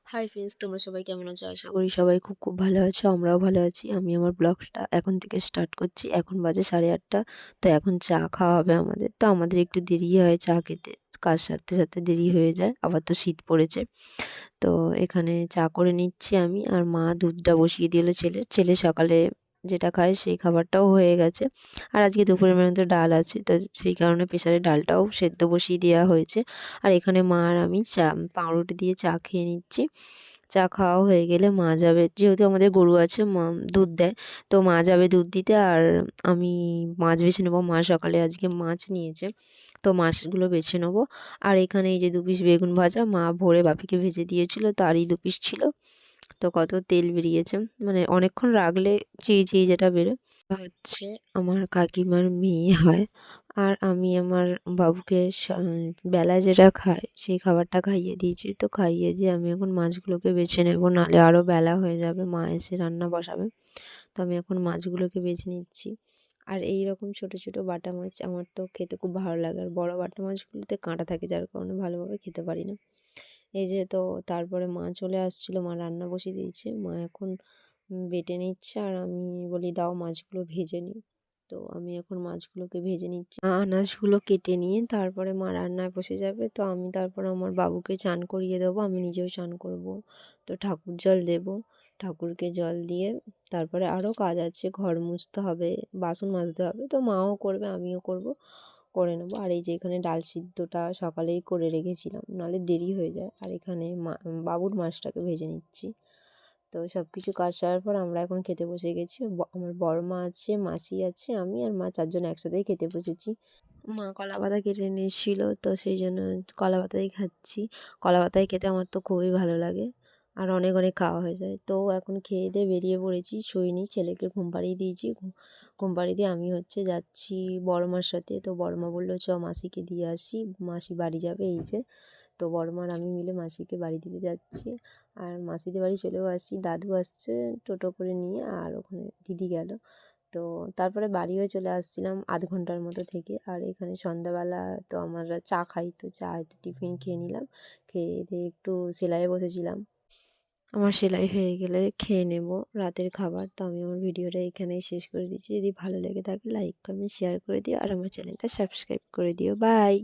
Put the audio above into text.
Hi friends, তোমরা সবাই কেমন আছো? আশা করি সবাই খুব খুব ভালো আছো। আমরাও ভালো আছি। আমি আমার ব্লগটা এখন থেকে স্টার্ট করছি। এখন বাজে 8:30। তো এখন চা খাওয়া হবে আমাদের। তো আমাদের একটু দেরি হয় চা খেতে। কাজ সারতে সারতে দেরি হয়ে যায়। আবার তো শীত পড়েছে। তো এখানে চা করে নিচ্ছি আমি, আর মা দুধটা বসিয়ে দিল ছেলের। ছেলে সকালে যেটা খায় সেই খাবারটাও হয়ে গেছে। আর আজকে দুপুরের মেনুতে তো ডাল আছে, তো সেই কারণে প্রেসারে ডালটাও সেদ্ধ বসিয়ে দেওয়া হয়েছে। আর এখানে মা আর আমি পাউরুটি দিয়ে চা খেয়ে নিচ্ছি। চা খাওয়া হয়ে গেলে মা যাবে, যেহেতু আমাদের গরু আছে, মা দুধ দেয়, তো মা যাবে দুধ দিতে, আর আমি মাছ বেছে নেবো। মা সকালে আজকে মাছ নিয়েছে, তো মাছগুলো বেছে নেবো। আর এখানে এই যে 2 পিস বেগুন ভাজা মা ভোরে বাপিকে ভেজে দিয়েছিল, তারই 2 পিস ছিল। তো কত তেল বেরিয়েছে, মানে অনেকক্ষণ রাখলে যেটা বেরোয়। হচ্ছে আমার কাকিমার মেয়ে হয়। আর আমি আমার বাবুকে বেলায় যেটা খায় সেই খাবারটা খাইয়ে দিয়েছি। তো খাইয়ে দিয়ে আমি এখন মাছগুলোকে বেছে নেব, নাহলে আরও বেলা হয়ে যাবে, মা এসে রান্না বসাবে। তো আমি এখন মাছগুলোকে বেছে নিচ্ছি। আর এই রকম ছোটো ছোটো বাটা মাছ আমার তো খেতে খুব ভালো লাগে, আর বড়ো বাটা মাছগুলোতে কাঁটা থাকে, যার কারণে ভালোভাবে খেতে পারি না। এই যে তো তারপরে মা চলে আসছিলো, মা রান্না বসিয়ে দিয়েছে, মা এখন বেটে নিচ্ছে, আর আমি বলি দাও মাছগুলো ভেজে নিই। তো আমি এখন মাছগুলোকে ভেজে নিচ্ছি। আনাজগুলো কেটে নিয়ে তারপরে মা রান্নায় বসে যাবে। তো আমি তারপর আমার বাবুকে চান করিয়ে দেবো, আমি নিজেও চান করব। তো ঠাকুর জল দেব, ঠাকুরকে জল দিয়ে তারপরে আরও কাজ আছে, ঘর মুছতে হবে, বাসন মাজতে হবে। তো মাও করবে, আমিও করব, করে নেবো। আর এই যে এখানে ডাল সিদ্ধটা সকালেই করে রেখেছিলাম, নাহলে দেরি হয়ে যায়। আর এখানে বাবুর মাছটাকে ভেজে নিচ্ছি। তো সব কিছু কাজ সারার পর আমরা এখন খেতে বসে গেছি। আমার বড় মা আছে, মাসি আছে, আমি আর মা 4 জন একসাথেই খেতে বসেছি। মা কলা পাতা কেটে নিয়েছিল, তো সেই জন্য কলা পাতাই খাচ্ছি। কলা পাতায় খেতে আমার তো খুবই ভালো লাগে, আর অনেক অনেক খাওয়া হয়ে যায়। তো এখন খেয়ে দিয়ে বেরিয়ে পড়েছি, শুইনি, ছেলেকে ঘুম পাড়িয়ে দিয়েছি। ঘুম পাড়িয়ে দিয়ে আমি যাচ্ছি বড় মার সাথে। তো বড় মা বললো চ মাসিকে দিয়ে আসি, মাসি বাড়ি যাবে এই যে। তো বড় মা আর আমি মিলে মাসিকে বাড়ি দিতে যাচ্ছি। আর মাসিদের বাড়ি চলেও আসছি, দাদু আসছে টোটো করে নিয়ে, আর ওখানে দিদি গেল। তো তারপরে বাড়িও চলে আসছিলাম আধ ঘন্টার মতো থেকে। আর এখানে সন্ধ্যাবেলা তো আমরা চা খাই, তো চা টিফিন খেয়ে নিলাম। খেয়ে দিয়ে একটু সেলাইয়ে বসেছিলাম। আমার সেলাই হয়ে গেলে খেয়ে নেব রাতের খাবার। তো আমি আমার ভিডিওটা এখানেই শেষ করে দিচ্ছি। যদি ভালো লেগে থাকে লাইক কমেন্ট শেয়ার করে দিও, আর আমার চ্যানেলটা সাবস্ক্রাইব করে দিও। বাই।